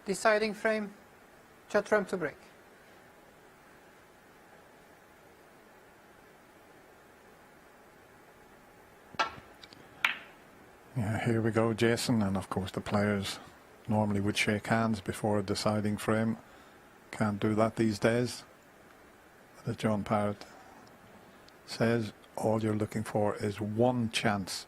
Deciding frame, Judd Trump to break. Yeah, here we go, Jason, and of course the players normally would shake hands before a deciding frame. Can't do that these days. But as John Parrott says, all you're looking for is one chance.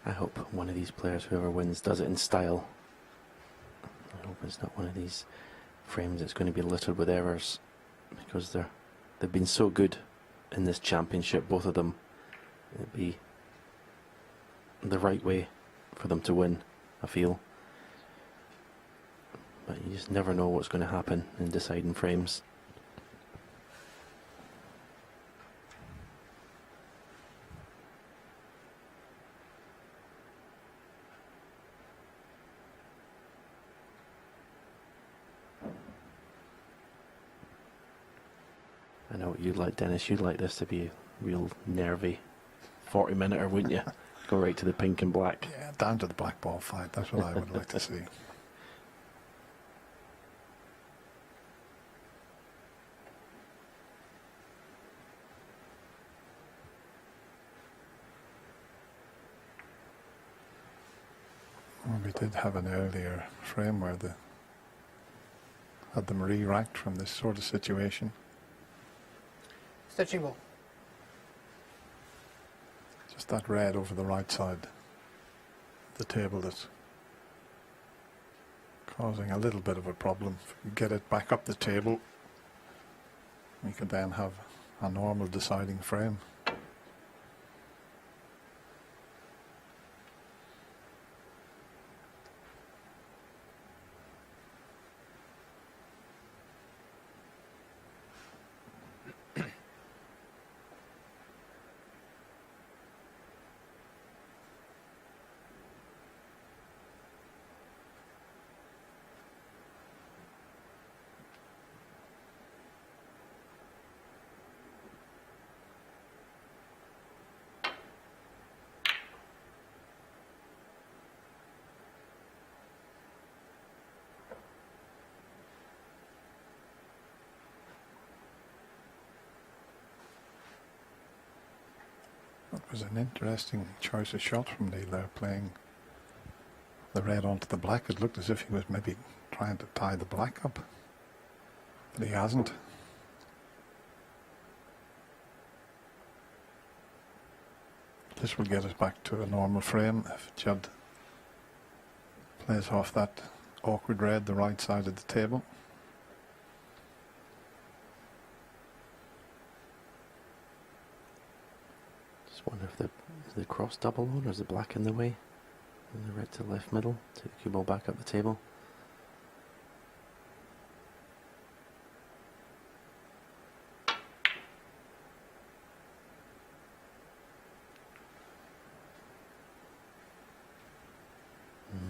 I hope one of these players, whoever wins, does it in style. I hope it's not one of these frames that's going to be littered with errors, because they've been so good in this championship, both of them. It'd be the right way for them to win, I feel. But you just never know what's going to happen in deciding frames. I know what you'd like, Dennis. You'd like this to be a real nervy 40-minute-er, wouldn't you? Go right to the pink and black. Yeah, down to the black ball fight. That's what I would like to see. Well, we did have an earlier frame where they had them re-racked from this sort of situation. Stretching ball. Just that red over the right side of the table that's causing a little bit of a problem. If we get it back up the table, we could then have a normal deciding frame. That was an interesting choice of shot from Neil there, playing the red onto the black. It looked as if he was maybe trying to tie the black up, but he hasn't. This will get us back to a normal frame if Judd plays off that awkward red the right side of the table. Just wonder if is the cross double on, or is the black in the way? And the red to the left middle. Take the cue ball back up the table.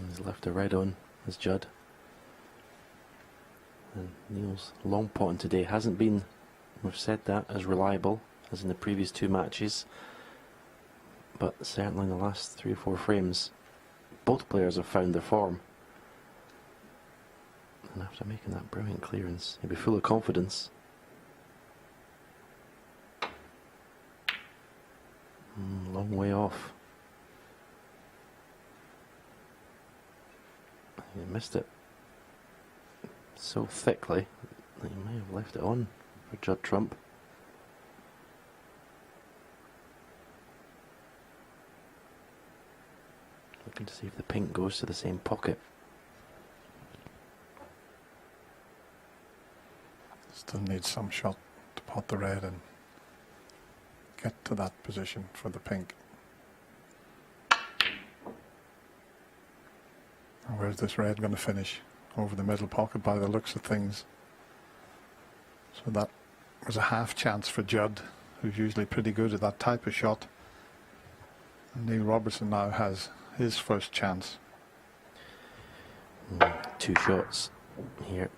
He's left the red on as Judd. And Neil's long potting today hasn't been, we've said that, as reliable as in the previous two matches. But certainly in the last 3 or 4 frames, both players have found their form. And after making that brilliant clearance, he'll be full of confidence. Long way off. He missed it so thickly that he may have left it on for Judd Trump. Looking to see if the pink goes to the same pocket. Still needs some shot to pot the red and get to that position for the pink. And where's this red going to finish? Over the middle pocket by the looks of things. So that was a half chance for Judd, who's usually pretty good at that type of shot. And Neil Robertson now has his first chance. 2 shots here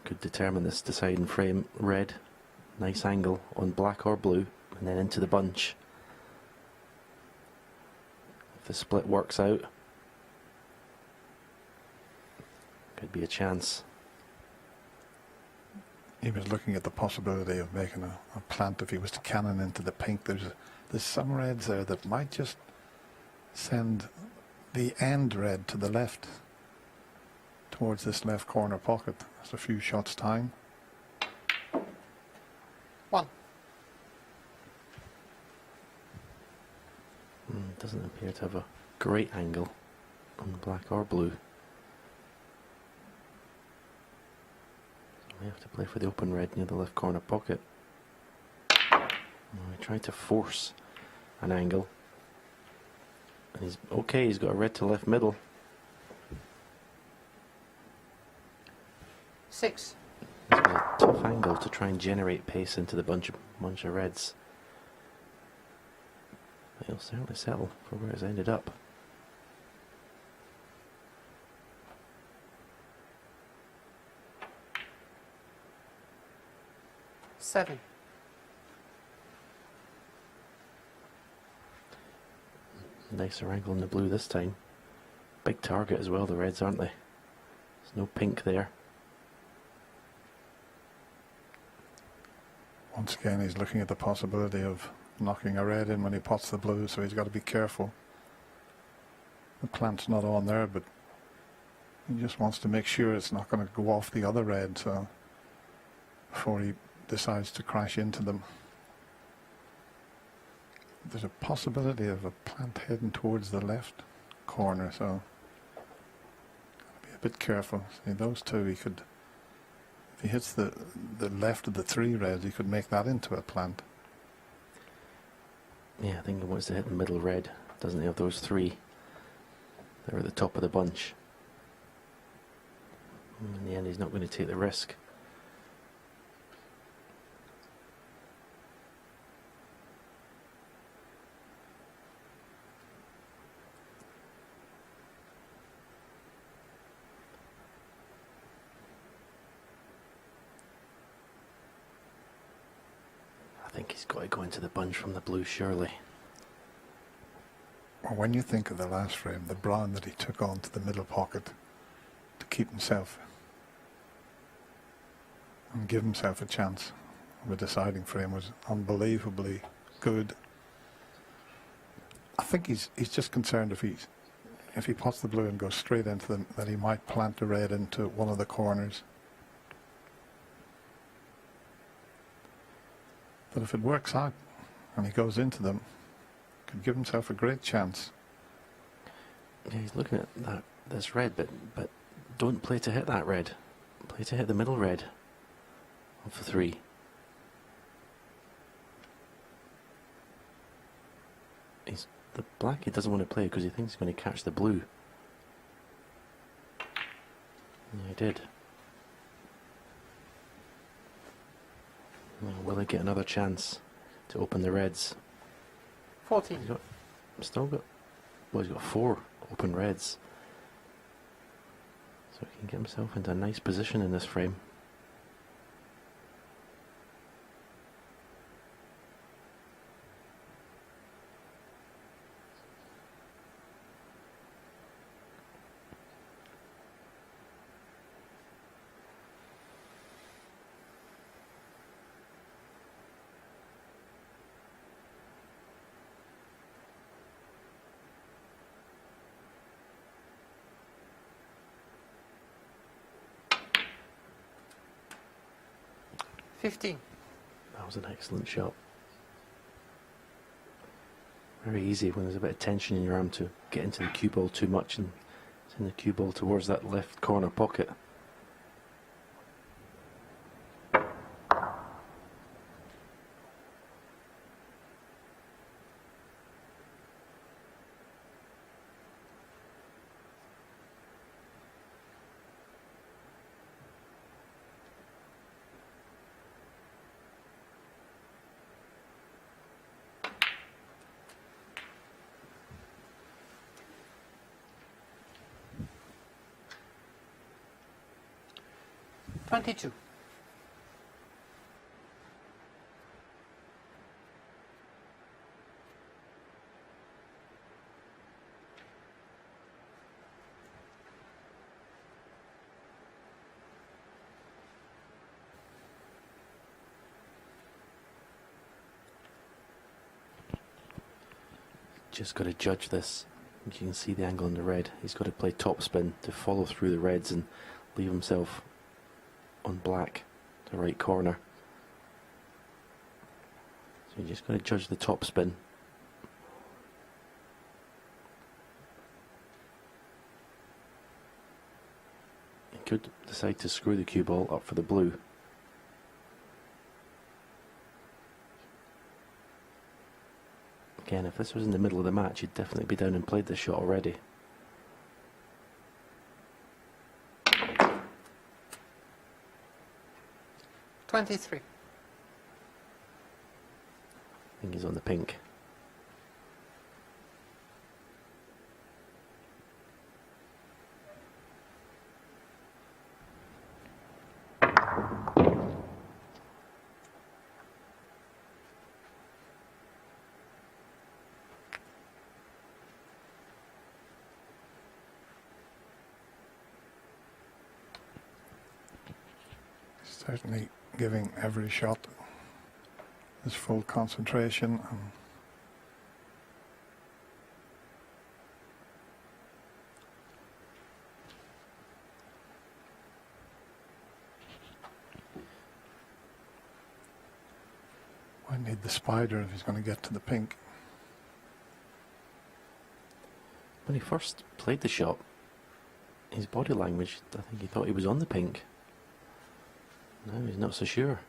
could determine this deciding frame. Red, nice angle on black or blue, and then into the bunch. If the split works out, could be a chance. He was looking at the possibility of making a plant if he was to cannon into the pink. There's some reds there that might just send the end red to the left, towards this left corner pocket. That's a few shots time. 1. Doesn't appear to have a great angle on the black or blue. So we have to play for the open red near the left corner pocket. We tried to force an angle. And he's okay, he's got a red to left middle. 6. He's got a tough angle to try and generate pace into the bunch of reds. But he'll certainly settle for where it's ended up. Seven. Nicer angle in the blue this time. Big target as well, the reds, aren't they? There's no pink there. Once again, he's looking at the possibility of knocking a red in when he pots the blue, so he's got to be careful. The plant's not on there, but he just wants to make sure it's not going to go off the other red, so before he decides to crash into them. There's a possibility of a plant heading towards the left corner, so gotta be a bit careful. See, those two, he could, if he hits the left of the 3 reds, he could make that into a plant. Yeah, I think he wants to hit the middle red, doesn't he, of those 3? They're at the top of the bunch. In the end, he's not going to take the risk. I think he's got to go into the bunch from the blue, surely. Well, when you think of the last frame, the brown that he took on to the middle pocket to keep himself and give himself a chance of a deciding frame was unbelievably good. I think he's just concerned if he pots the blue and goes straight into them, that he might plant the red into one of the corners. But if it works out and he goes into them, could give himself a great chance. Yeah, he's looking at this red, but don't play to hit that red. Play to hit the middle red of the 3. The black he doesn't want to play because he thinks he's going to catch the blue. Yeah, he did. Well, will he get another chance to open the reds? 14. He's got 4 open reds. So he can get himself into a nice position in this frame. $15. That was an excellent shot. Very easy when there's a bit of tension in your arm to get into the cue ball too much and send the cue ball towards that left corner pocket. 22. Just got to judge this. You can see the angle in the red. He's got to play topspin to follow through the reds and leave himself on black, the right corner. So you just got to judge the topspin. He could decide to screw the cue ball up for the blue. Again, if this was in the middle of the match, he'd definitely be down and played this shot already. $23. I think he's on the pink. Certainly giving every shot his full concentration. And might need the spider if he's going to get to the pink. When he first played the shot, his body language, I think he thought he was on the pink. Now he's not so sure.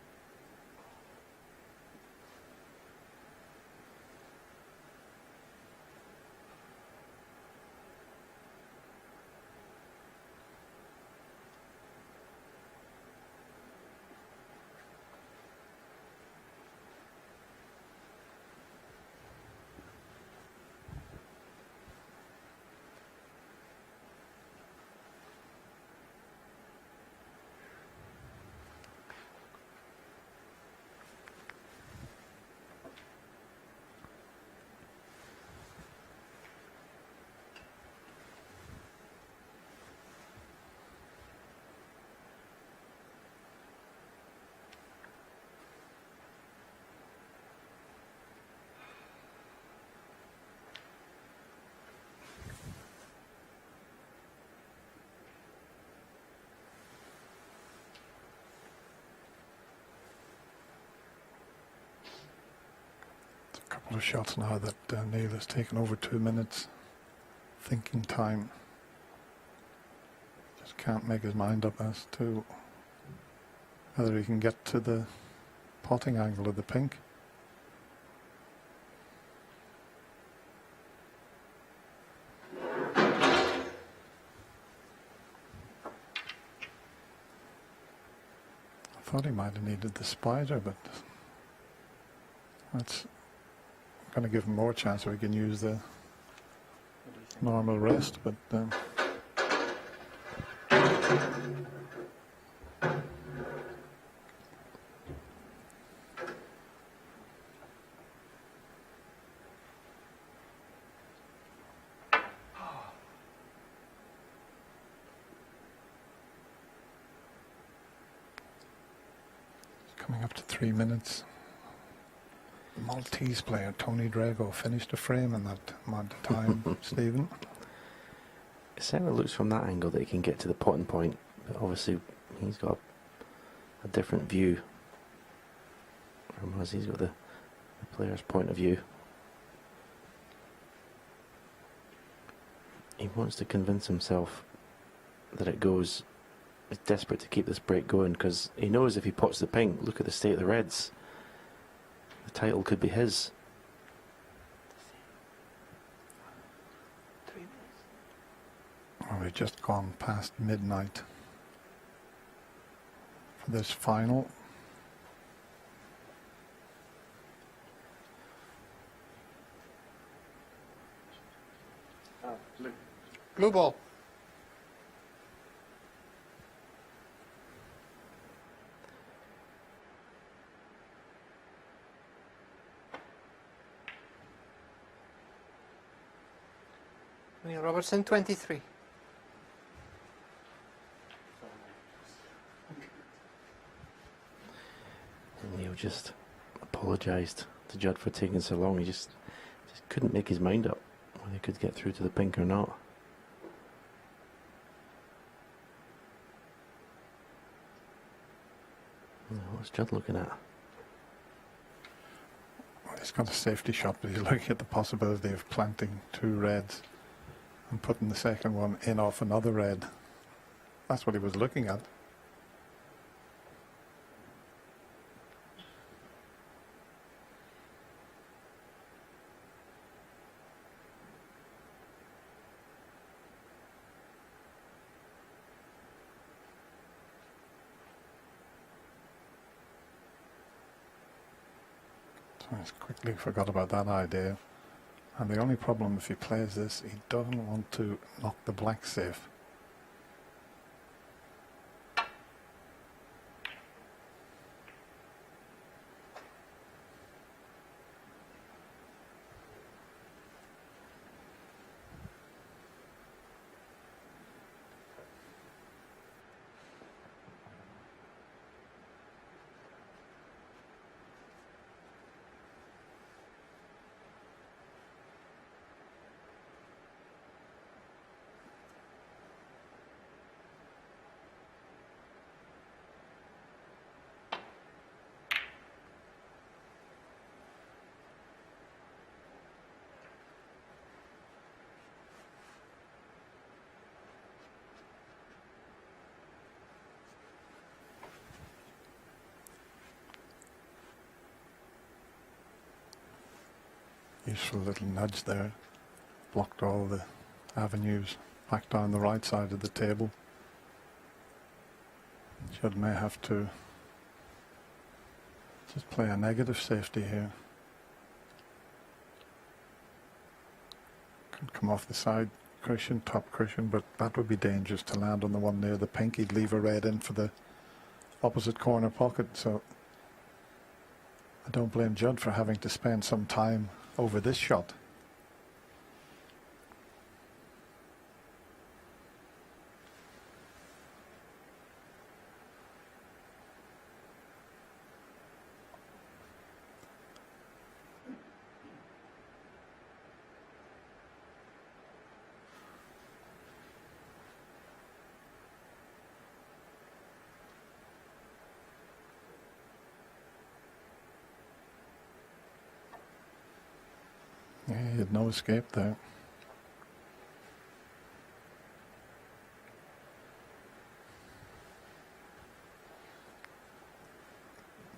Couple of shots now that Neil has taken over 2 minutes thinking time. Just can't make his mind up as to whether he can get to the potting angle of the pink. I thought he might have needed the spider, but that's going to give him more chance so he can use the normal rest, but coming up to 3 minutes. The Maltese player Tony Drago finished a frame in that amount of time. Stephen? It certainly looks from that angle that he can get to the potting point, but obviously he's got a different view from us. He's got the player's point of view. He wants to convince himself that it goes. He's desperate to keep this break going because he knows if he pots the pink, look at the state of the reds. The title could be his. Well, we've just gone past midnight for this final. Blue ball. Robertson 23. And Neil just apologised to Judd for taking so long. He just couldn't make his mind up whether he could get through to the pink or not. What's Judd looking at? Well, he's got a safety shot, but he's looking at the possibility of planting 2 reds and putting the second one in off another red. That's what he was looking at. So he's quickly forgot about that idea. And the only problem if he plays this, he doesn't want to knock the black safe. Useful little nudge there. Blocked all the avenues back down the right side of the table. Judd may have to just play a negative safety here. Could come off the side cushion, top cushion, but that would be dangerous to land on the one near the pink. He'd leave a red in for the opposite corner pocket, so I don't blame Judd for having to spend some time over this shot. Yeah, he had no escape there.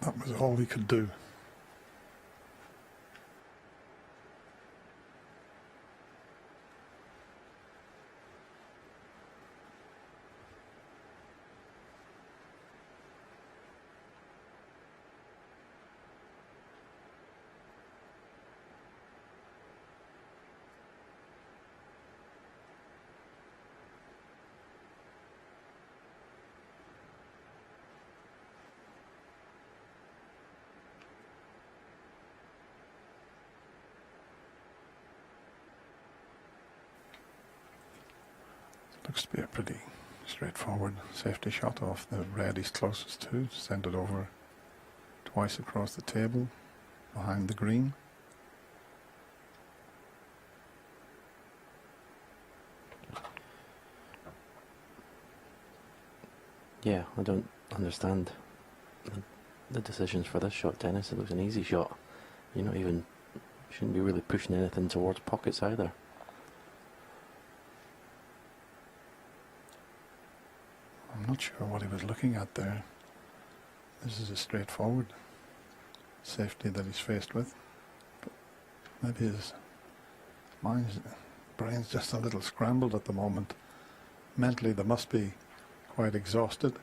That was all he could do. Looks to be a pretty straightforward safety shot off the red he's closest to. Send it over twice across the table behind the green. Yeah, I don't understand the decisions for this shot, Dennis. It looks an easy shot. You're not even, shouldn't be really pushing anything towards pockets either. I'm not sure what he was looking at there. This is a straightforward safety that he's faced with. But maybe his brain's just a little scrambled at the moment. Mentally they must be quite exhausted.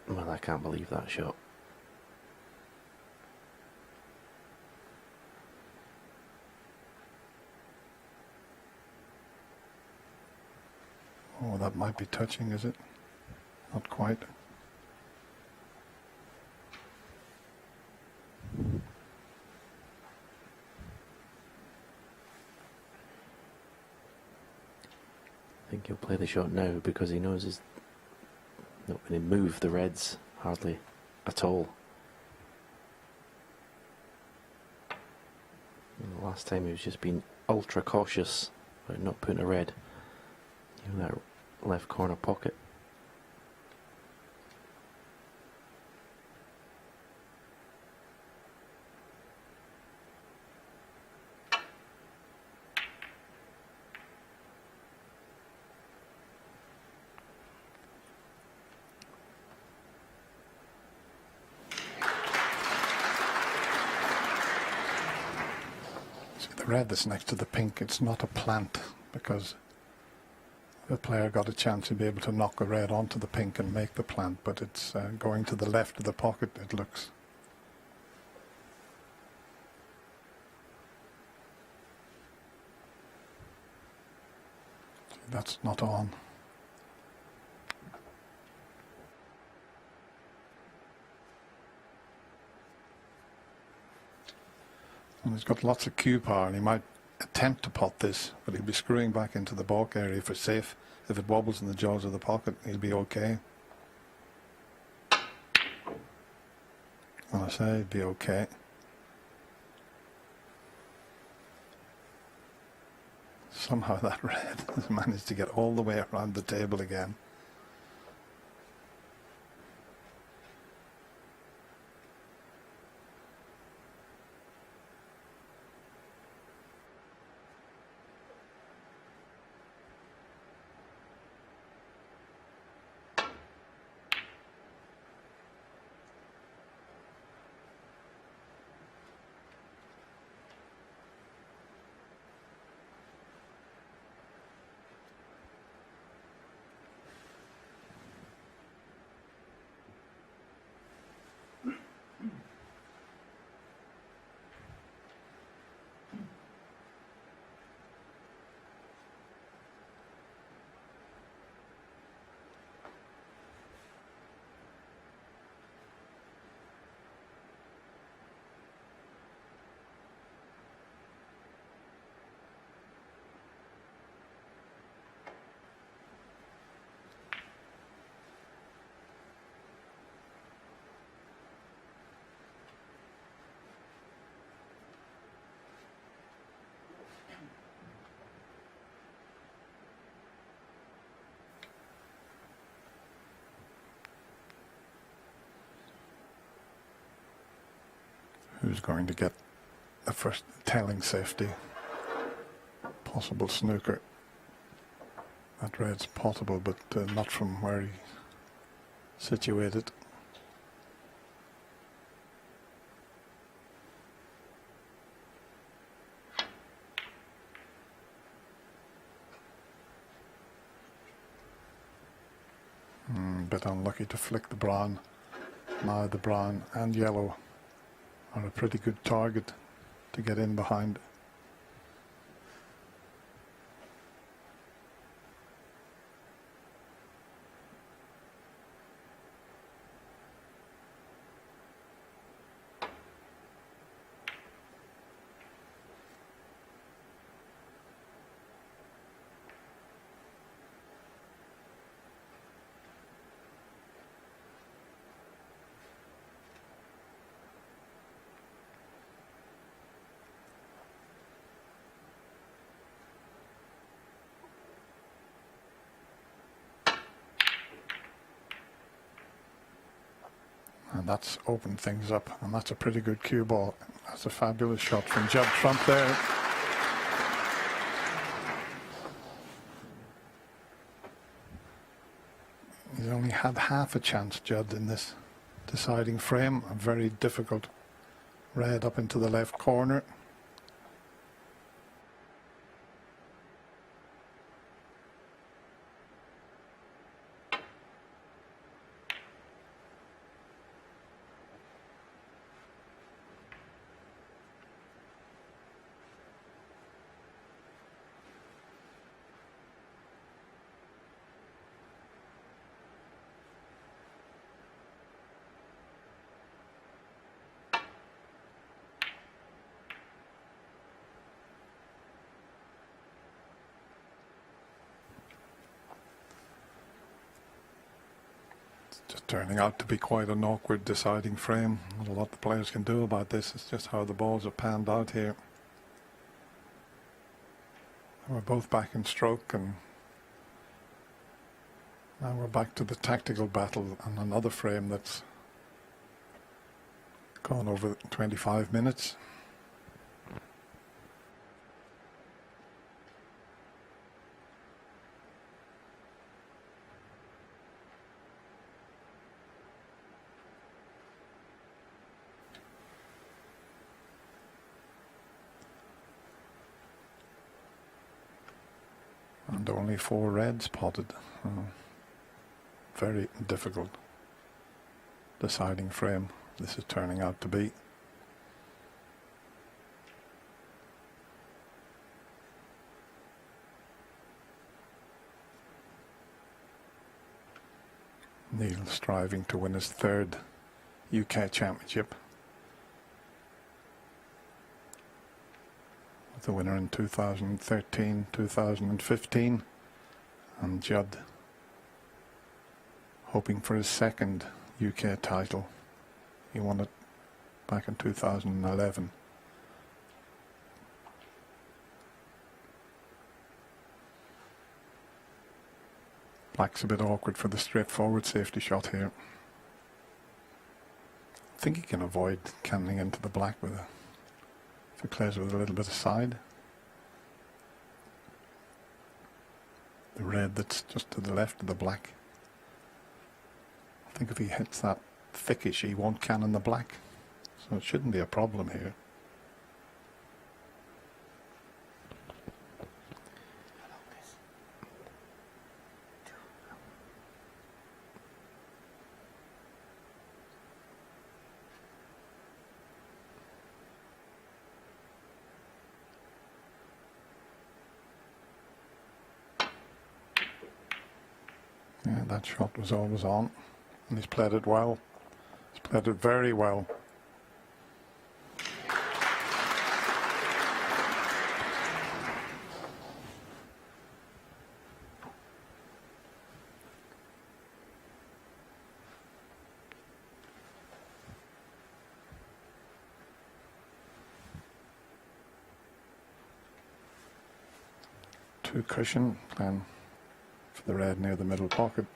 Well, I can't believe that shot. Oh, that might be touching, is it? Not quite. I think he'll play the shot now because he knows he's not going to move the reds hardly at all. And the last time he was just being ultra cautious about not putting a red in that left corner pocket. The red that's next to the pink, it's not a plant, because the player got a chance to be able to knock a red onto the pink and make the plant, but it's going to the left of the pocket, it looks. That's not on. And he's got lots of cue power, and he might attempt to pot this, but he'll be screwing back into the balk area for safe. If it wobbles in the jaws of the pocket, he'll be okay. When I say he'll be okay. Somehow that red has managed to get all the way around the table again. Who's going to get the first telling safety? Possible snooker. That red's potable, but not from where he's situated. Bit unlucky to flick the brown. Now the brown and yellow are a pretty good target to get in behind. And that's opened things up, and that's a pretty good cue ball. That's a fabulous shot from Judd front there. He's only had half a chance, Judd, in this deciding frame. A very difficult red up into the left corner. Just turning out to be quite an awkward deciding frame. Not a lot the players can do about this. It's just how the balls are panned out here. We're both back in stroke, and now we're back to the tactical battle on another frame that's gone over 25 minutes. And only 4 reds potted. Very difficult deciding frame this is turning out to be. Neil striving to win his 3rd UK Championship, with the winner in 2013, 2015, and Judd hoping for his 2nd UK title. He won it back in 2011. Black's a bit awkward for the straightforward safety shot here. I think he can avoid canning into the black with a, if he plays with a little bit of side. The red that's just to the left of the black. I think if he hits that thickish, he won't can in the black. So it shouldn't be a problem here. Yeah, that shot was always on, and he's played it well. He's played it very well. Two cushion, and for the red near the middle pocket.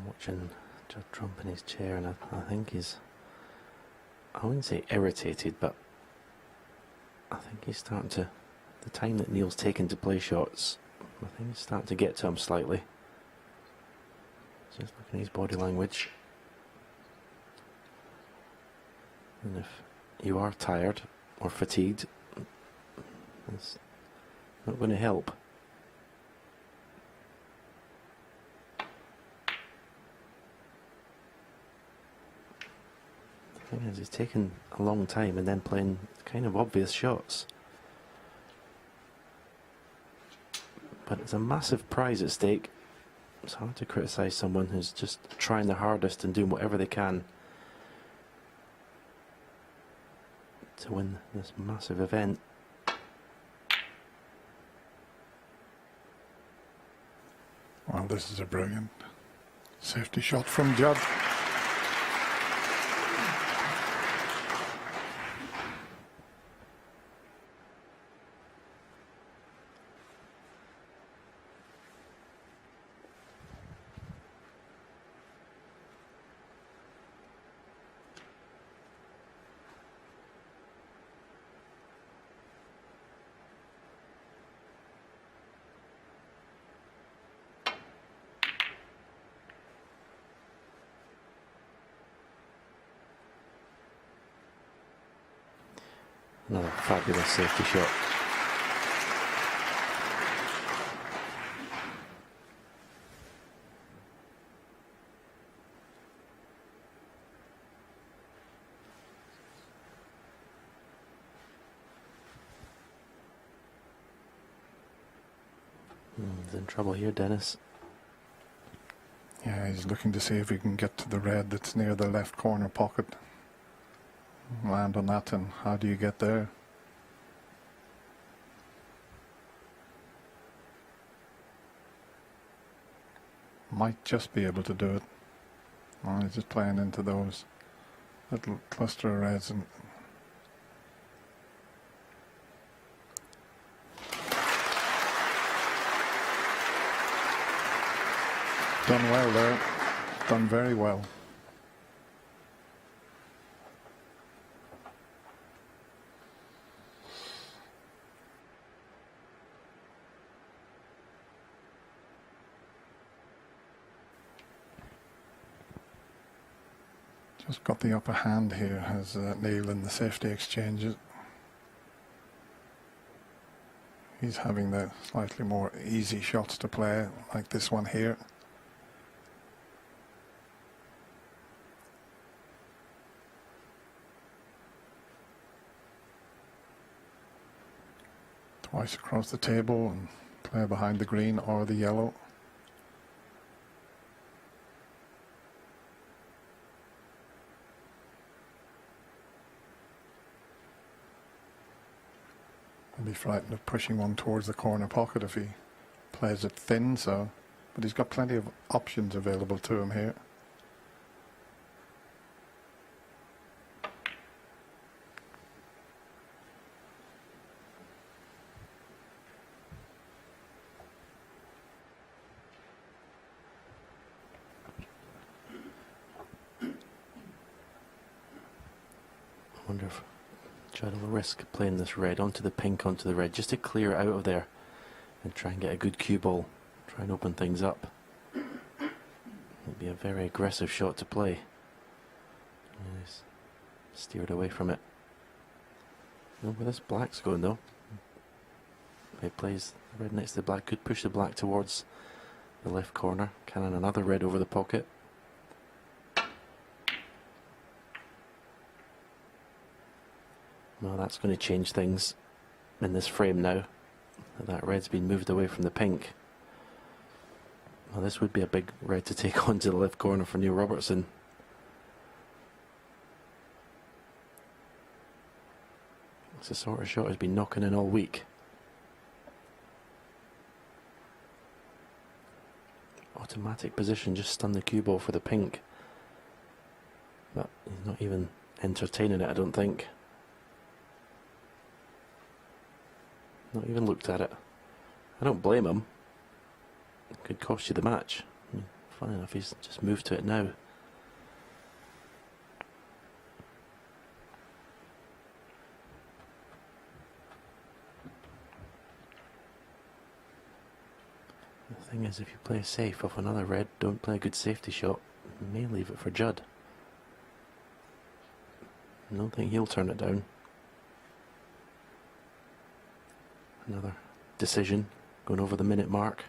Watching Judd Trump in his chair, and I think he's, I wouldn't say irritated, but I think he's starting to, the time that Neil's taken to play shots, I think it's starting to get to him slightly. Just looking at his body language. And if you are tired or fatigued, it's not going to help. The thing is, he's taken a long time and then playing kind of obvious shots. But it's a massive prize at stake. It's hard to criticise someone who's just trying their hardest and doing whatever they can to win this massive event. Well, this is a brilliant safety shot from Judd. Another fabulous safety shot. He's in trouble here, Dennis. Yeah, he's looking to see if he can get to the red that's near the left corner pocket. Land on that, and how do you get there? Might just be able to do it. Oh, he's just playing into those little cluster of reds and done well there. Done very well. Just got the upper hand here, has Neil in the safety exchanges. He's having the slightly more easy shots to play, like this one here. Twice across the table and play behind the green or the yellow. I'd be frightened of pushing one towards the corner pocket if he plays it thin, so, but he's got plenty of options available to him here. I wonder if Judd will risk playing this red onto the pink, onto the red, just to clear it out of there and try and get a good cue ball, try and open things up. It'll be a very aggressive shot to play. He's steered away from it. No, where this black's going though. He plays the red next to the black, could push the black towards the left corner, cannon another red over the pocket. Well, that's going to change things in this frame now. That red's been moved away from the pink. Well, this would be a big red to take on to the left corner for Neil Robertson. It's the sort of shot he's been knocking in all week. Automatic position, just stun the cue ball for the pink. But he's not even entertaining it, I don't think. Not even looked at it. I don't blame him. It could cost you the match. I mean, funny enough, he's just moved to it now. The thing is, if you play safe off another red, don't play a good safety shot, you may leave it for Judd. I don't think he'll turn it down. Another decision, going over the minute mark.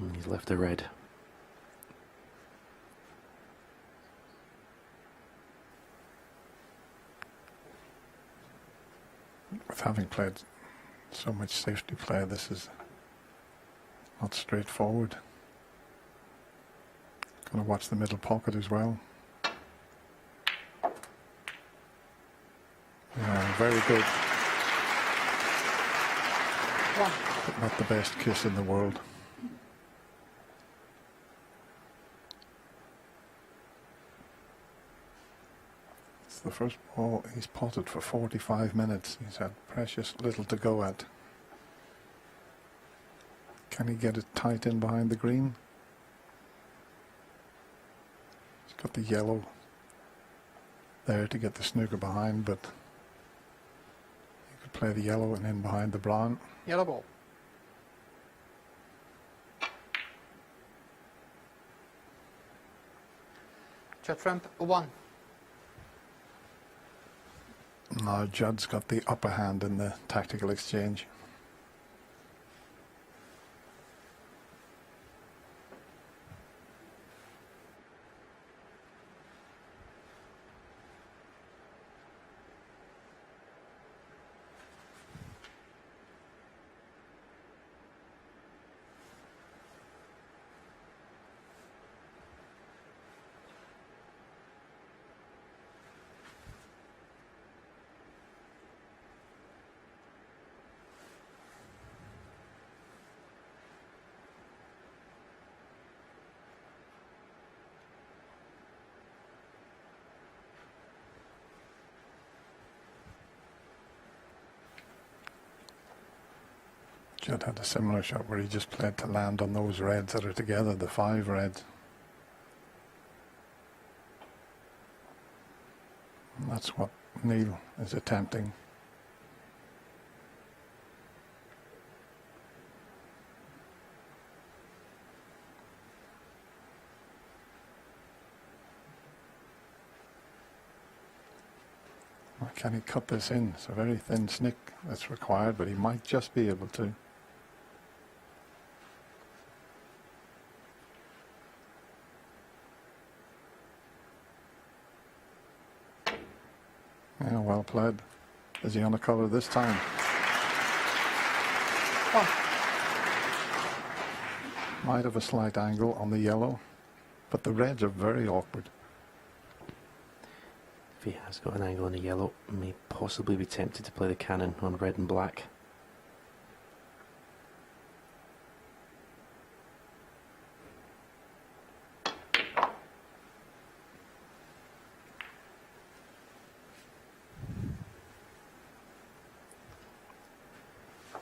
And he's left the red. With having played so much safety play, this is not straightforward. Got to watch the middle pocket as well. Yeah, very good. But not the best kiss in the world. It's the first ball he's potted for 45 minutes. He's had precious little to go at. Can he get it tight in behind the green? He's got the yellow there to get the snooker behind, but you could play the yellow and in behind the brown. Yellow ball. Judd trump 1. Now Judd's got the upper hand in the tactical exchange. Judd had a similar shot where he just played to land on those reds that are together, the 5 reds. And that's what Neil is attempting. Well, can he cut this in? It's a very thin snick that's required, but he might just be able to. Yeah, well played. Is he on the colour this time? 1. Might have a slight angle on the yellow, but the reds are very awkward. If he has got an angle on the yellow, may possibly be tempted to play the cannon on red and black.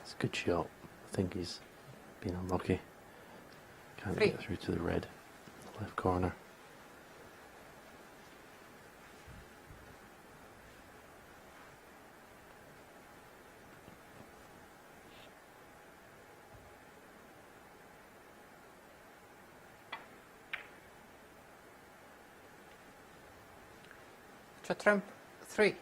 It's a good shot. I think he's been unlucky. Can't 3. get through to the red left corner. Judd trump 3.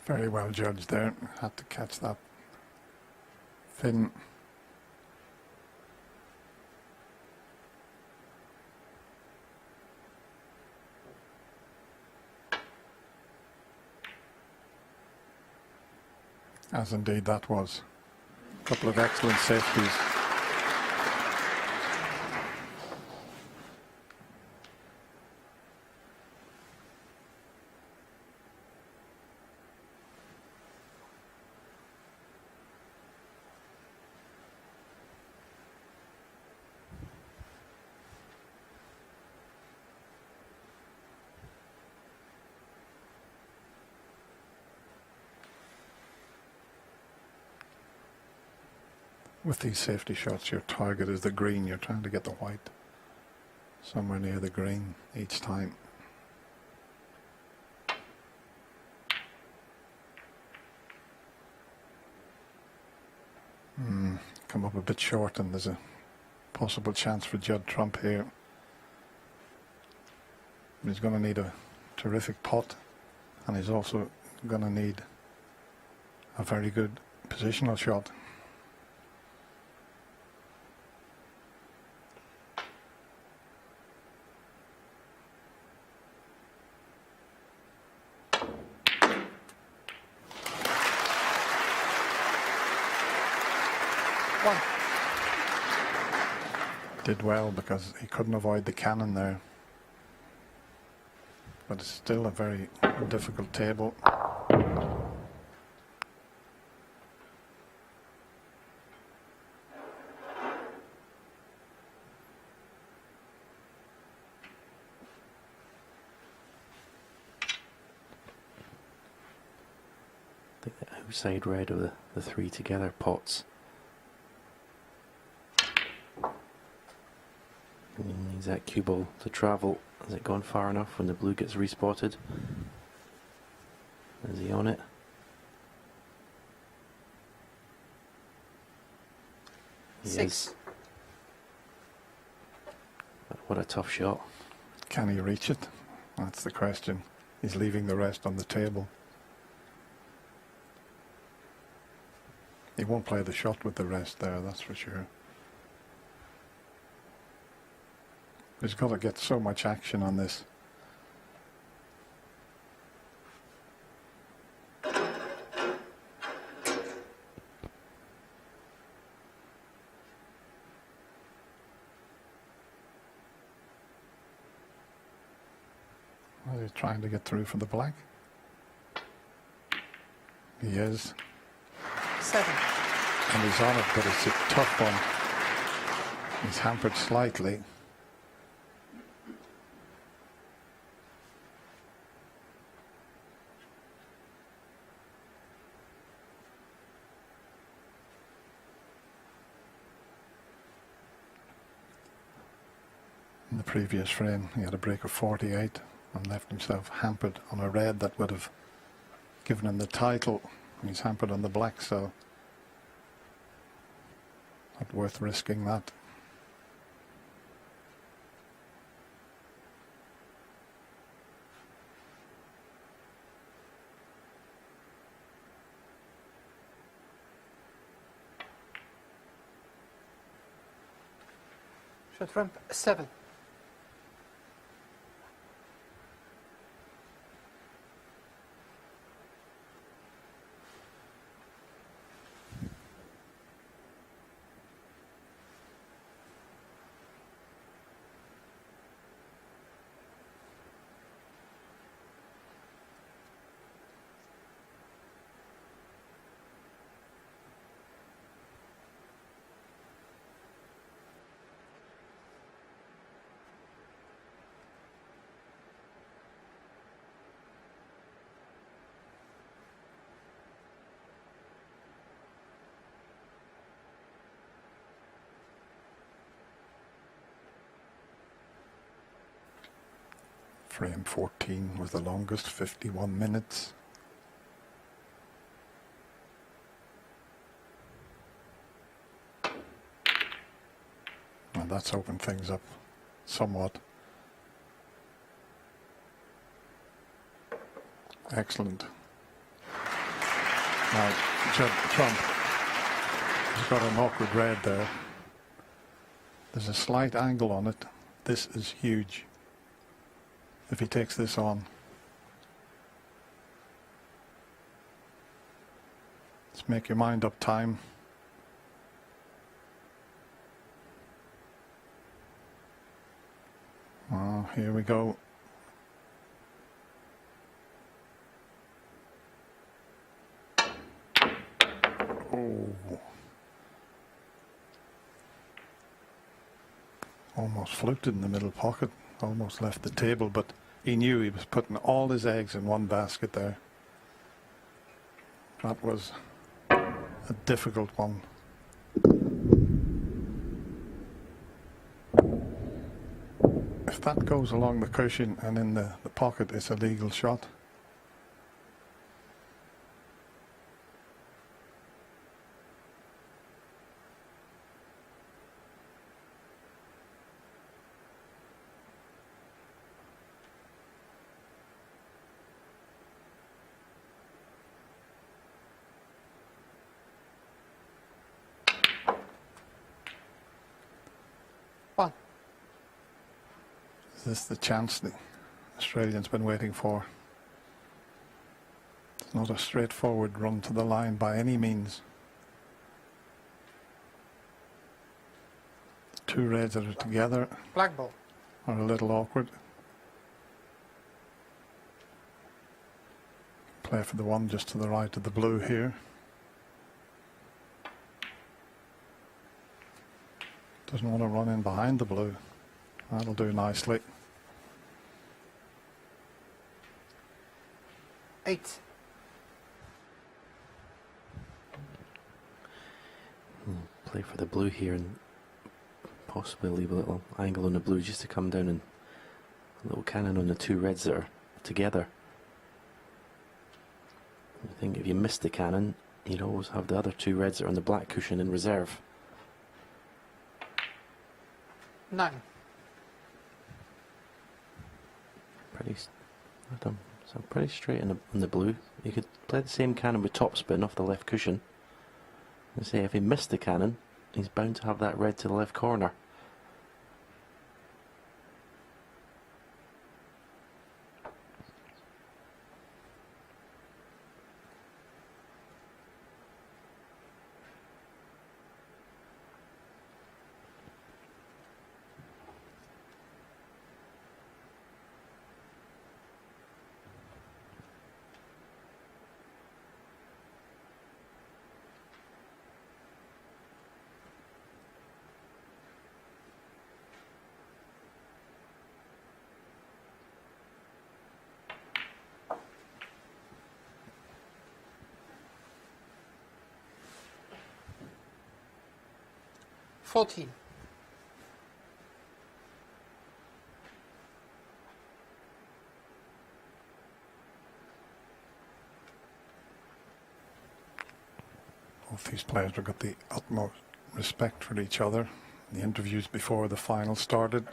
Very well judged there. Had to catch that thin. As indeed that was. A couple of excellent safeties. With these safety shots, your target is the green. You're trying to get the white somewhere near the green each time. Come up a bit short, and there's a possible chance for Judd Trump here. He's going to need a terrific putt, and he's also going to need a very good positional shot. One. Did well because he couldn't avoid the cannon there. But it's still a very difficult table. I think the outside red of the three together pots. And he needs that cue ball to travel. Has it gone far enough when the blue gets respotted? Is he on it? He 6. is. But what a tough shot. Can he reach it? That's the question. He's leaving the rest on the table. He won't play the shot with the rest there, that's for sure. He's got to get so much action on this. Well, he's trying to get through for the black. He is. 7. And he's on it, but it's a tough one. He's hampered slightly. In the previous frame, he had a break of 48 and left himself hampered on a red that would have given him the title. He's hampered on the black, so not worth risking that. Shot ramp 7. Frame 14 was the longest, 51 minutes. And that's opened things up somewhat. Excellent. Now, Judd Trump has got an awkward red there. There's a slight angle on it. This is huge. If he takes this on. Let's make your mind up time. Oh, here we go. Oh. Almost floated in the middle pocket. Almost left the table, but he knew he was putting all his eggs in one basket there. That was a difficult one. If that goes along the cushion and in the pocket, it's a legal shot. this the chance the Australians been waiting for? It's not a straightforward run to the line by any means. The two reds that are together Black ball. are a little awkward. Play for the one just to the right of the blue here. Doesn't want to run in behind the blue. That'll do nicely. 8. Play for the blue here and possibly leave a little angle on the blue just to come down and a little cannon on the two reds that are together. I think if you missed the cannon, you'd always have the other two reds that are on the black cushion in reserve. 9. So pretty straight in the blue. You could play the same cannon with topspin off the left cushion. And say if he missed the cannon, he's bound to have that red to the left corner. Fourteen. Both these players have got the utmost respect for each other. In the interviews before the final started,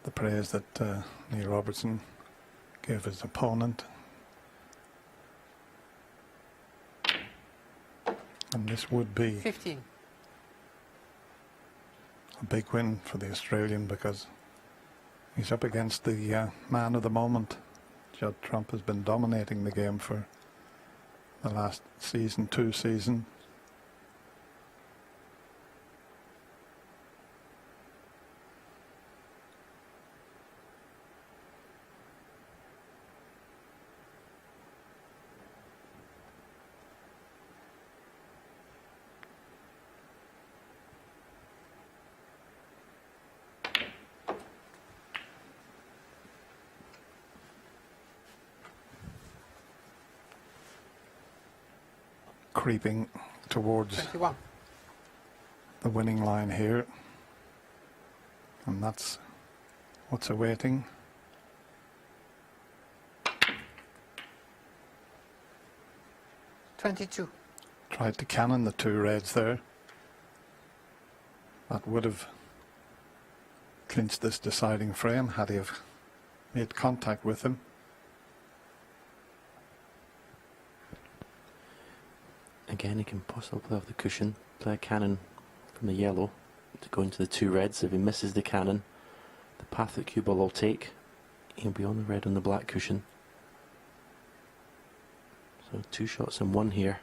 the praise that Neil Robertson gave his opponent. And this would be 15. a big win for the Australian because he's up against the man of the moment. Judd Trump has been dominating the game for the last season, 2 seasons. Creeping towards 21. the winning line here, and that's what's awaiting. Twenty-two. Tried to cannon the two reds there. That would have clinched this deciding frame had he have made contact with him. Again, he can possibly play off the cushion, play a cannon from the yellow to go into the two reds. If he misses the cannon, the path that cue ball will take, he'll be on the red on the black cushion. So 2 shots in 1 here.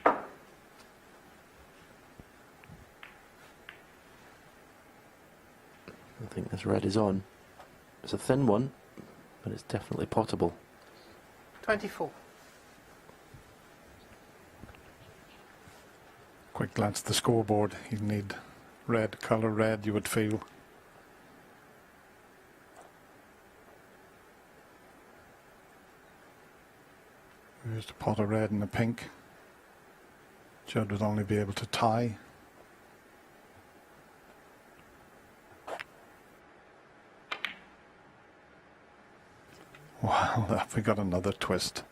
I think this red is on. It's a thin one, but it's definitely potable. 24. Quick glance at the scoreboard. He'd need red, colour red, you would feel. Used a pot of red and a pink. Judd would only be able to tie. Wow, we got another twist.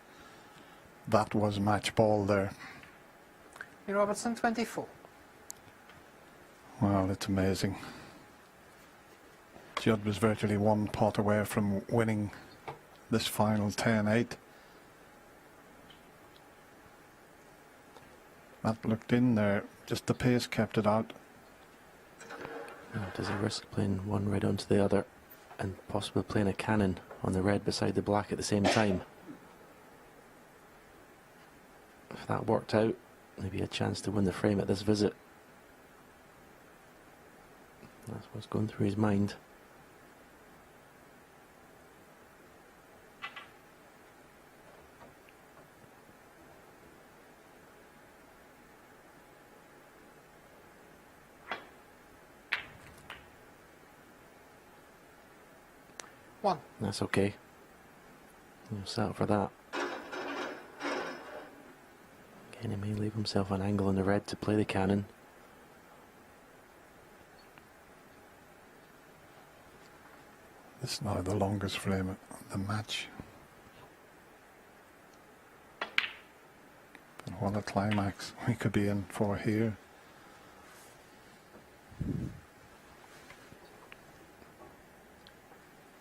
That was match ball there. Robertson, 24. Well, it's amazing. Judd was virtually 1 pot away from winning this final 10-8. That looked in there Just the pace kept it out. Now, does he risk playing one red onto the other and possibly playing a cannon on the red beside the black at the same time? If that worked out, maybe a chance to win the frame at this visit. That's what's going through his mind. One. That's okay. He'll settle for that. Again, he may leave himself an angle in the red to play the cannon. This is now the longest frame of the match. And what a climax we could be in for here.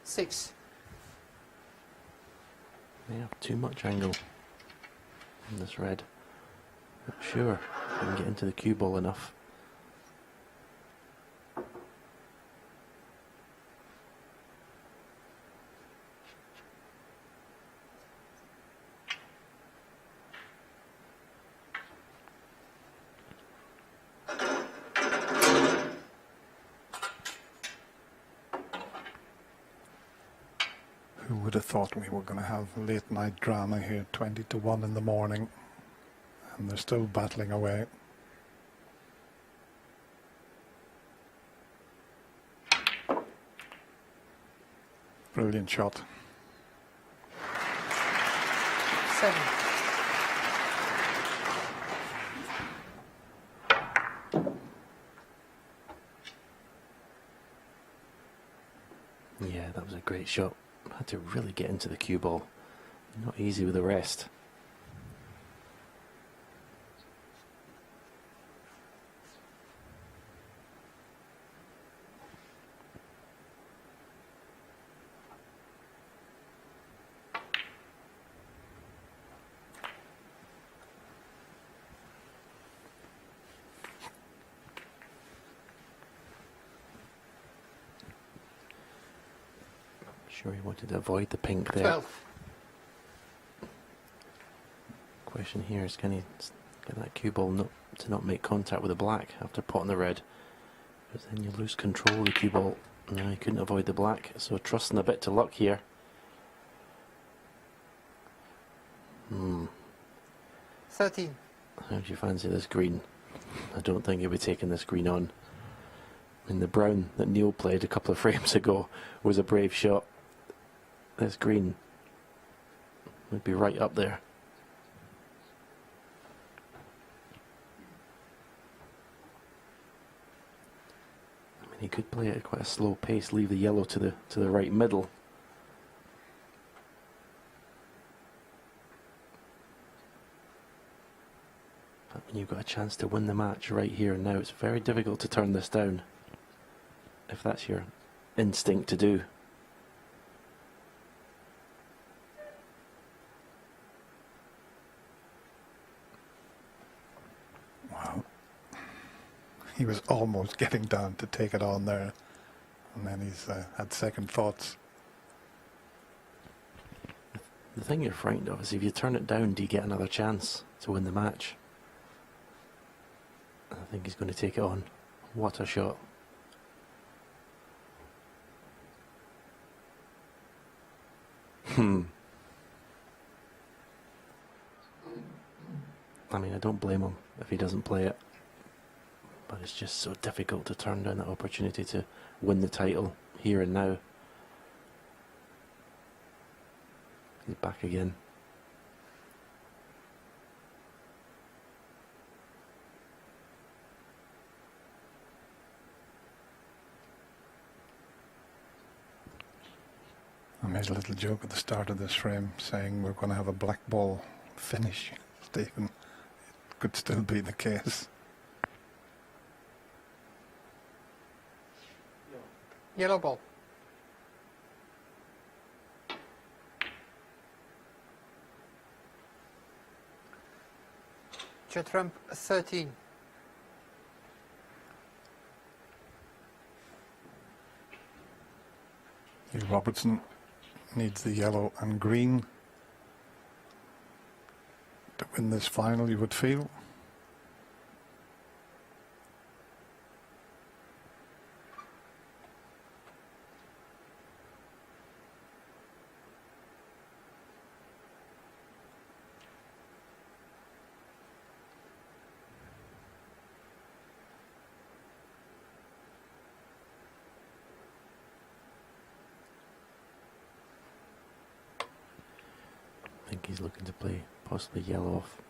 Six. They have too much angle in this red. Not sure if he can get into the cue ball enough. Who would have thought we were going to have late night drama here, 20 to 1 in the morning, and they're still battling away. Brilliant shot. 7. Yeah, that was a great shot. Had to really get into the cue ball. Not easy with the rest. Sure, he wanted to avoid the pink there. 12. Question here is, can he get that cue ball to not make contact with the black after potting the red? Because then you lose control of the cue ball. No, he couldn't avoid the black, so trusting a bit to luck here. 13. How do you fancy this green? I don't think he'll be taking this green on. I mean, the brown that Neil played a couple of frames ago was a brave shot. This green would be right up there. I mean, he could play it at quite a slow pace, leave the yellow to the right middle. But when you've got a chance to win the match right here and now, it's very difficult to turn this down, if that's your instinct to do. Wow. He was almost getting down to take it on there, and then he's had second thoughts. The thing you're frightened of is if you turn it down, do you get another chance to win the match? I think he's going to take it on. What a shot. I mean, I don't blame him if he doesn't play it, but it's just so difficult to turn down that opportunity to win the title here and now. He's back again. I made a little joke at the start of this frame saying we're going to have a black ball finish, Stephen. It could still be the case. Yellow ball. Judd 13. Robertson needs the yellow and green to win this final, you would feel. I think he's looking to play possibly yellow off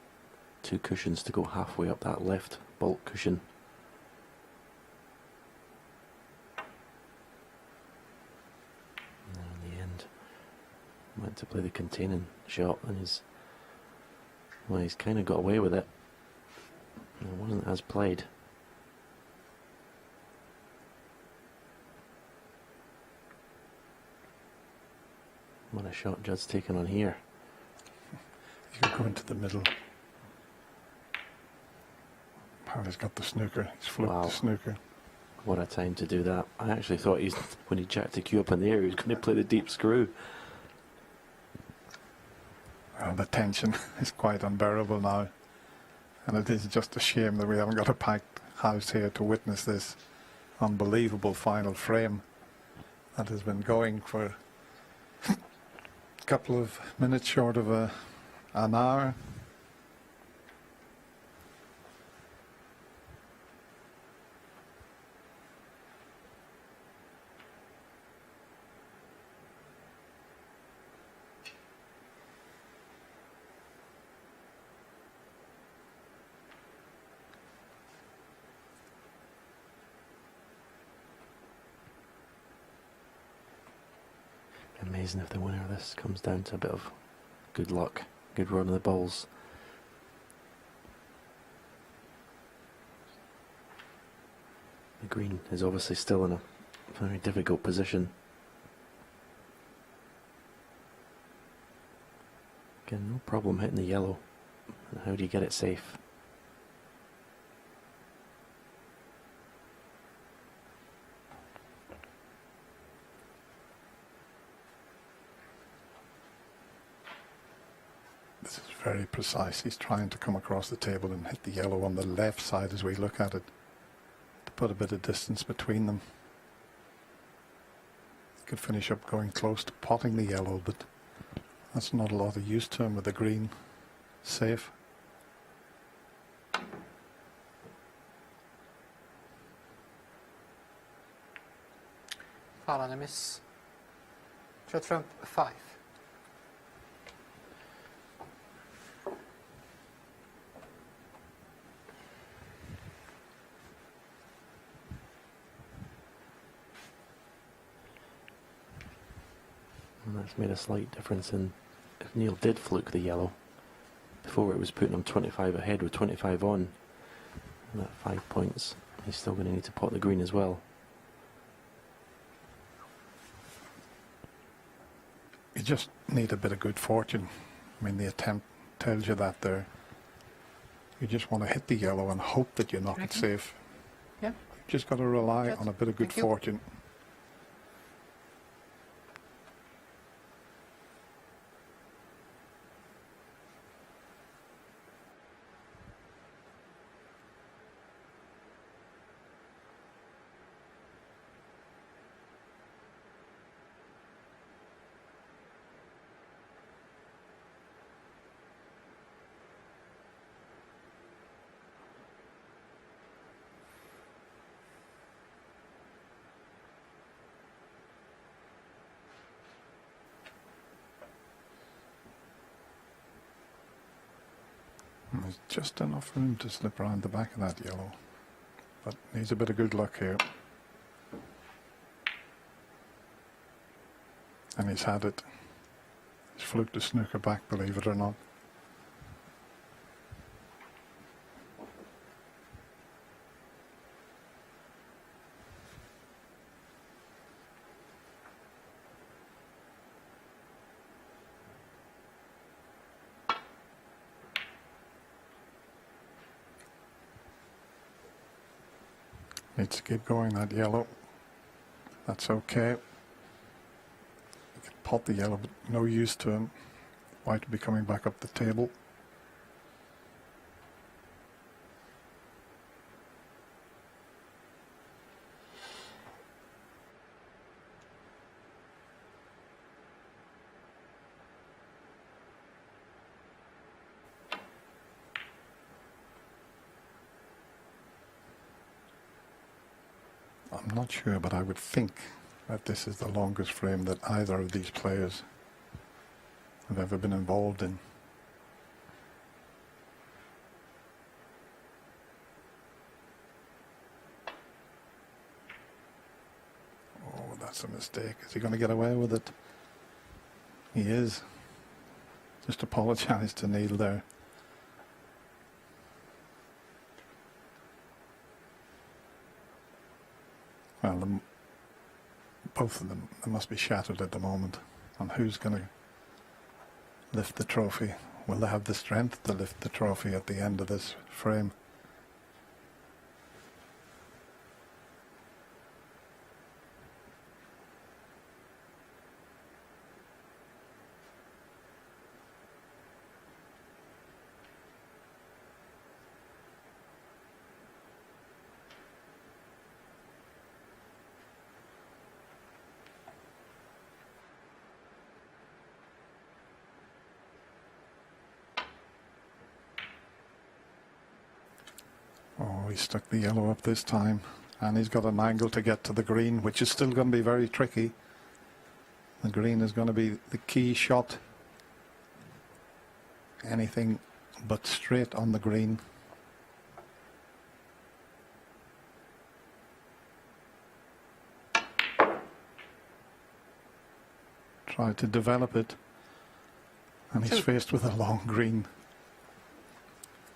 2 cushions to go halfway up that left bulk cushion. And in the end, went to play the containing shot, and he's kind of got away with it. It wasn't as played. What a shot Judd's taken on here. You go into the middle. Harry's got the snooker. He's flipped Wow. the snooker. What a time to do that. I actually thought when he jacked the cue up in the air, he was going to play the deep screw. Well, the tension is quite unbearable now. And it is just a shame that we haven't got a packed house here to witness this unbelievable final frame that has been going for a couple of minutes short of an hour. Amazing if the winner of this comes down to a bit of good luck, good run of the balls. The green is obviously still in a very difficult position. Again, no problem hitting the yellow. And how do you get it safe? This is very precise. He's trying to come across the table and hit the yellow on the left side as we look at it, to put a bit of distance between them. He could finish up going close to potting the yellow, but that's not a lot of use to him with the green safe. Foul and a miss. Shot trump 5. And that's made a slight difference in if Neil did fluke the yellow. Before it was putting him 25 ahead with 25 on. And at 5 points, he's still going to need to pot the green as well. You just need a bit of good fortune. I mean, the attempt tells you that there. You just want to hit the yellow and hope that you knock it safe. Yeah. You've just got to rely Judd, on a bit of good thank you. fortune. And there's just enough room to slip around the back of that yellow, but needs a bit of good luck here. And he's had it. He's fluked the snooker back, believe it or not. Needs to keep going, that yellow. That's okay. Pot the yellow, but no use to him. White will be coming back up the table. I'm not sure, but I would think that this is the longest frame that either of these players have ever been involved in. Oh, that's a mistake. Is he going to get away with it? He is. Just apologise to Neil there. Well, both of them, they must be shattered at the moment. And who's going to lift the trophy? Will they have the strength to lift the trophy at the end of this frame? Oh, he stuck the yellow up this time, and he's got an angle to get to the green, which is still going to be very tricky. The green is going to be the key shot. Anything but straight on the green. Tried to develop it, and he's faced with a long green.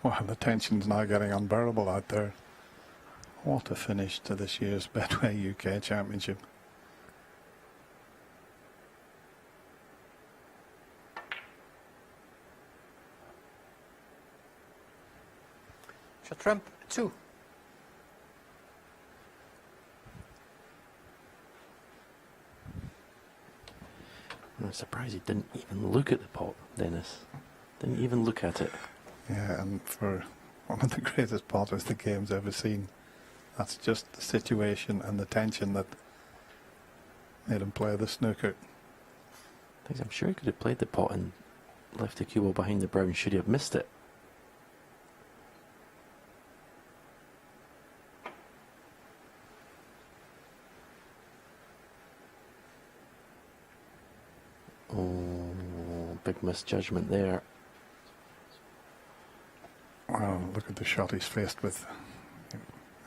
Well, the tension's now getting unbearable out there. What a finish to this year's Betway UK Championship. Shot trump 2. I'm surprised he didn't even look at the pot, Dennis. Didn't even look at it. Yeah, and for one of the greatest potters the game's ever seen, that's just the situation and the tension that made him play the snooker. I'm sure he could have played the pot and left the cue ball behind the brown should he have missed it. Oh, big misjudgment there. Well, look at the shot he's faced with.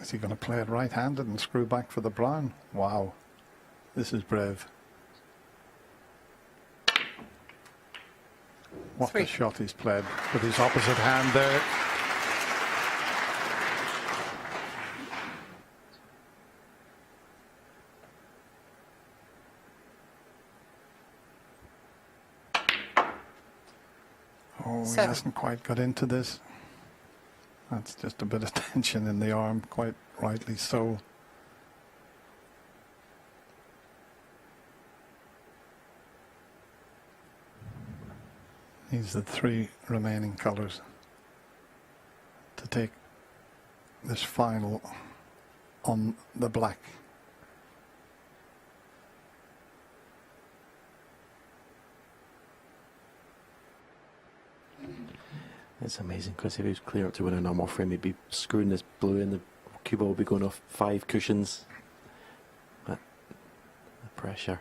Is he going to play it right-handed and screw back for the brown? Wow, this is brave. What a shot he's played with his opposite hand there. Oh, he hasn't quite got into this. That's just a bit of tension in the arm, quite rightly so. These are the 3 remaining colours to take this final on the black. It's amazing because if he was clear up to win a normal frame, he'd be screwing this blue and the cue ball would be going off 5 cushions. But the pressure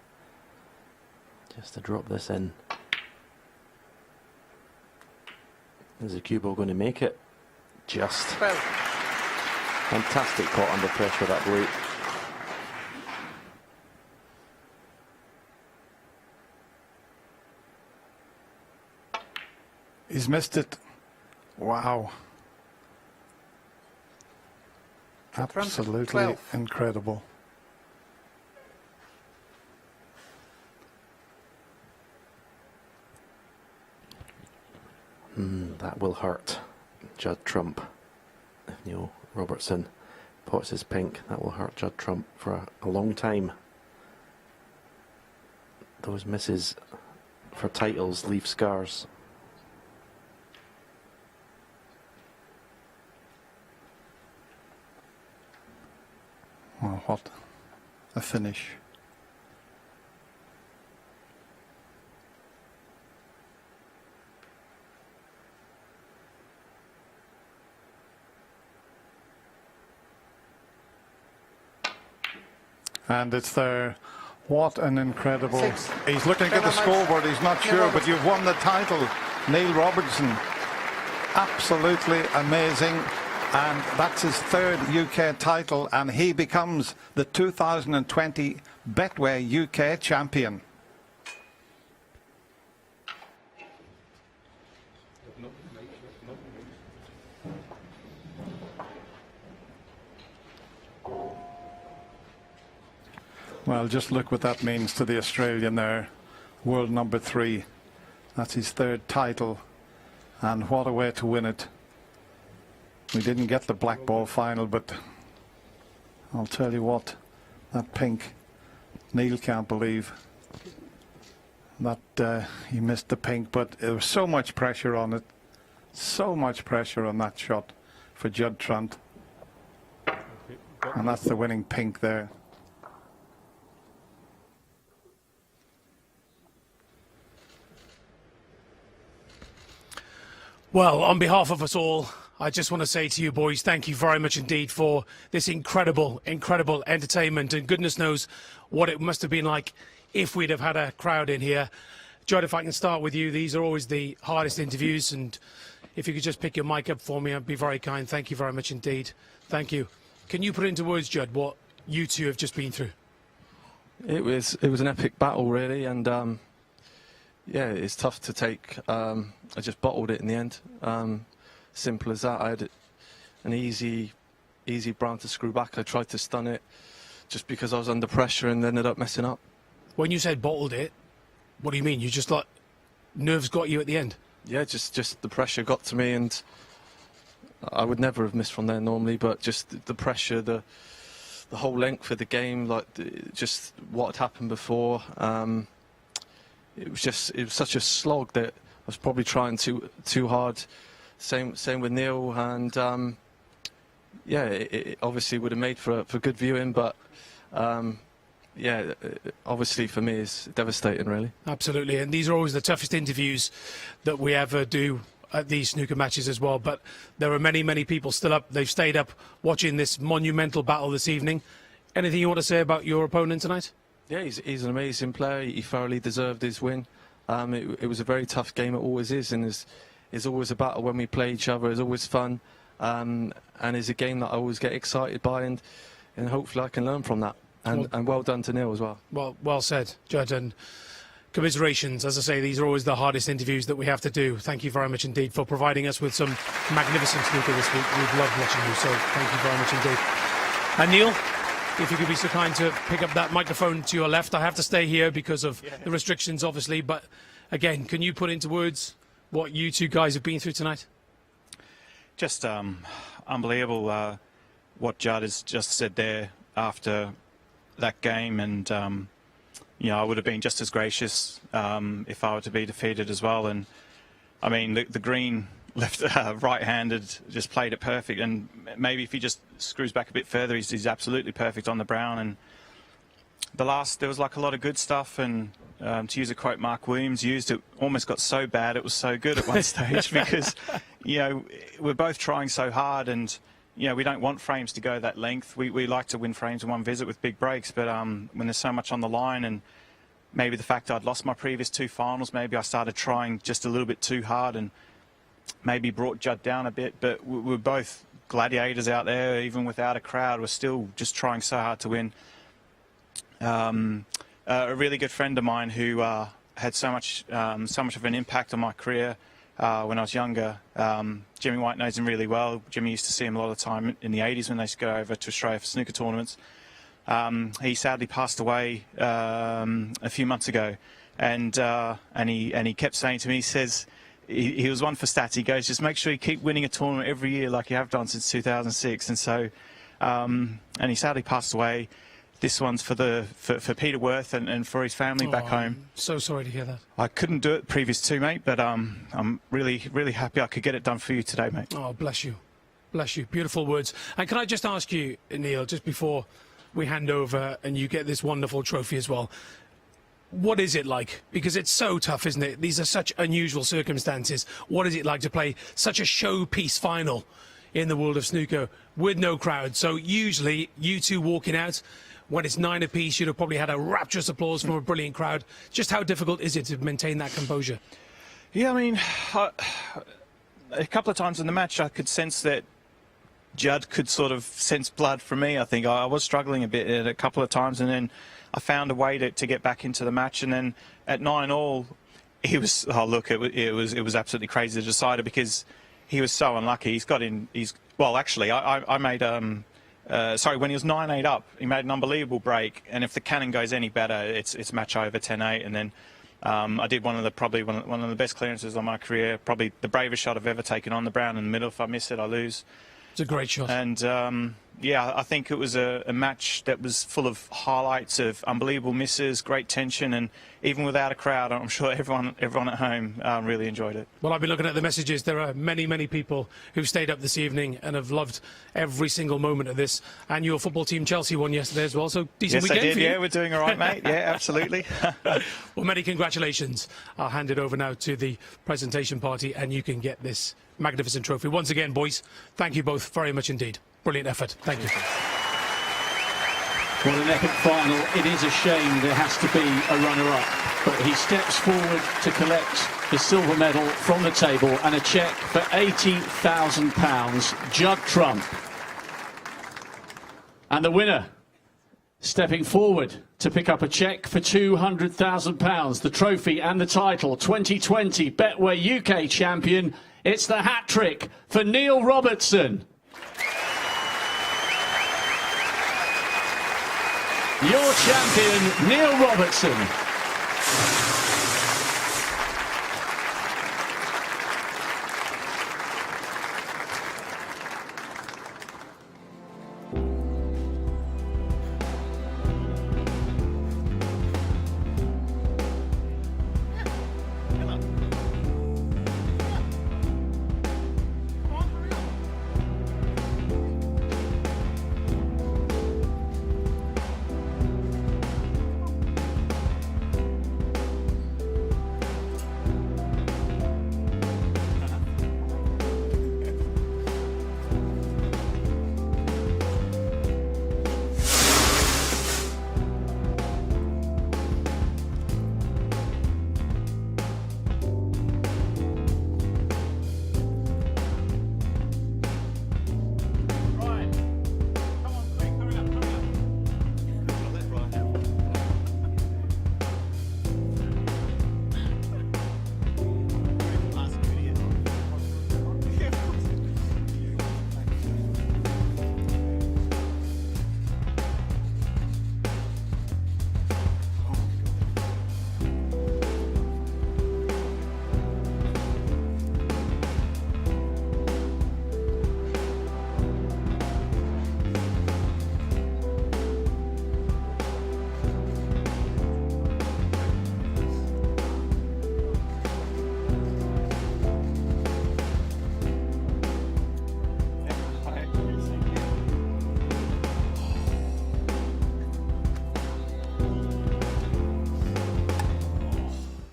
just to drop this in. Is the cue ball going to make it? Just. 12. Fantastic caught under pressure, that blue. He's missed it. Wow. Absolutely incredible. That will hurt Judd Trump. If Neil Robertson pots his pink, that will hurt Judd Trump for a long time. those misses for titles leave scars. Well, what a finish. And it's there. What an incredible... 6. He's looking at the scoreboard, he's not sure, but you've won the title, Neil Robertson. Absolutely amazing. And that's his third UK title, and he becomes the 2020 Betway UK champion. Well, just look what that means to the Australian there. World number 3. That's his third title. And what a way to win it. We didn't get the black ball final, but I'll tell you what, that pink, Neil can't believe that he missed the pink, but there was so much pressure on it. So much pressure on that shot for Judd Trent. And that's the winning pink there. Well, on behalf of us all, I just want to say to you boys, thank you very much indeed for this incredible, incredible entertainment. And goodness knows what it must have been like if we'd have had a crowd in here. Judd, if I can start with you, these are always the hardest interviews. And if you could just pick your mic up for me, I'd be very kind. Thank you very much indeed. Thank you. Can you put into words, Judd, what you two have just been through? It was an epic battle, really, and yeah, it's tough to take. I just bottled it in the end. Simple as that. I had an easy brown to screw back. I tried to stun it just because I was under pressure and ended up messing up. When you said bottled it, what do you mean? You just like nerves got you at the end? Yeah, just the pressure got to me, and I would never have missed from there normally, but just the pressure, the whole length of the game, like just what had happened before. It was such a slog that I was probably trying too hard. Same with Neil, and yeah, it obviously would have made for good viewing, but yeah, obviously for me it's devastating, really. Absolutely, and these are always the toughest interviews that we ever do at these snooker matches as well. But there are many people still up. They've stayed up watching this monumental battle this evening. Anything you want to say about your opponent tonight? Yeah, he's an amazing player. He thoroughly deserved his win. It was a very tough game. It always is, and is always a battle when we play each other. It's always fun, and it's a game that I always get excited by, and hopefully I can learn from that. And well done to Neil as well. Well said, Judd, and commiserations. As I say, these are always the hardest interviews that we have to do. Thank you very much indeed for providing us with some magnificent snooker this week. We've loved watching you, so thank you very much indeed. And Neil, if you could be so kind to pick up that microphone to your left. I have to stay here because of the restrictions, obviously. But again, can you put into words what you two guys have been through tonight? Just unbelievable what Judd has just said there after that game. And, you know, I would have been just as gracious if I were to be defeated as well. And, I mean, the green left right-handed, just played it perfect, and maybe if he just screws back a bit further, he's absolutely perfect on the brown. And there was like a lot of good stuff, and to use a quote Mark Williams used, it almost got so bad it was so good at one stage because, you know, we're both trying so hard, and, you know, we don't want frames to go that length. We like to win frames in one visit with big breaks, but when there's so much on the line, and maybe the fact I'd lost my previous 2 finals, maybe I started trying just a little bit too hard and maybe brought Judd down a bit. But we're both gladiators out there, even without a crowd. We're still just trying so hard to win. A really good friend of mine who had so much of an impact on my career when I was younger. Jimmy White knows him really well. Jimmy used to see him a lot of the time in the 80s when they used to go over to Australia for snooker tournaments. He sadly passed away a few months ago, and he kept saying to me, he says, he was one for stats. He goes, just make sure you keep winning a tournament every year like you have done since 2006. And so, and he sadly passed away. this one's for Peter Worth and for his family back home. So sorry to hear that. I couldn't do it previous to, mate, but I'm really happy I could get it done for you today, mate. Oh, bless you. Bless you. Beautiful words. And can I just ask you, Neil, just before we hand over and you get this wonderful trophy as well, what is it like? Because it's so tough, isn't it? These are such unusual circumstances. What is it like to play such a showpiece final in the world of snooker with no crowd? So usually you two walking out, when it's 9 apiece, you'd have probably had a rapturous applause from a brilliant crowd. Just how difficult is it to maintain that composure? Yeah, I mean, a couple of times in the match I could sense that Judd could sort of sense blood from me. I think I was struggling a bit a couple of times, and then I found a way to get back into the match. And then at 9-all, he was, oh look, it was absolutely crazy, the decider, because he was so unlucky. Well, actually, I made when he was 9-8 up, he made an unbelievable break, and if the cannon goes any better, it's match over 10-8. And then I did one of the best clearances of my career, probably the bravest shot I've ever taken on the brown in the middle. If I miss it, I lose. It's a great shot. And yeah, I think it was a match that was full of highlights of unbelievable misses, great tension, and even without a crowd, I'm sure everyone at home really enjoyed it. Well, I've been looking at the messages. There are many people who've stayed up this evening and have loved every single moment of this. And your football team, Chelsea, won yesterday as well, so decent yes, weekend I did. for you. Yeah, we're doing all right, mate. Yeah, absolutely. Well, many congratulations. I'll hand it over now to the presentation party, and you can get this magnificent trophy. Once again, boys, thank you both very much indeed. Brilliant effort. Thank you. What an epic final. It is a shame there has to be a runner-up, but he steps forward to collect the silver medal from the table and a cheque for £80,000, Judd Trump. And the winner, stepping forward to pick up a cheque for £200,000, the trophy and the title, 2020 Betway UK champion. It's the hat trick for Neil Robertson. Your champion, Neil Robertson.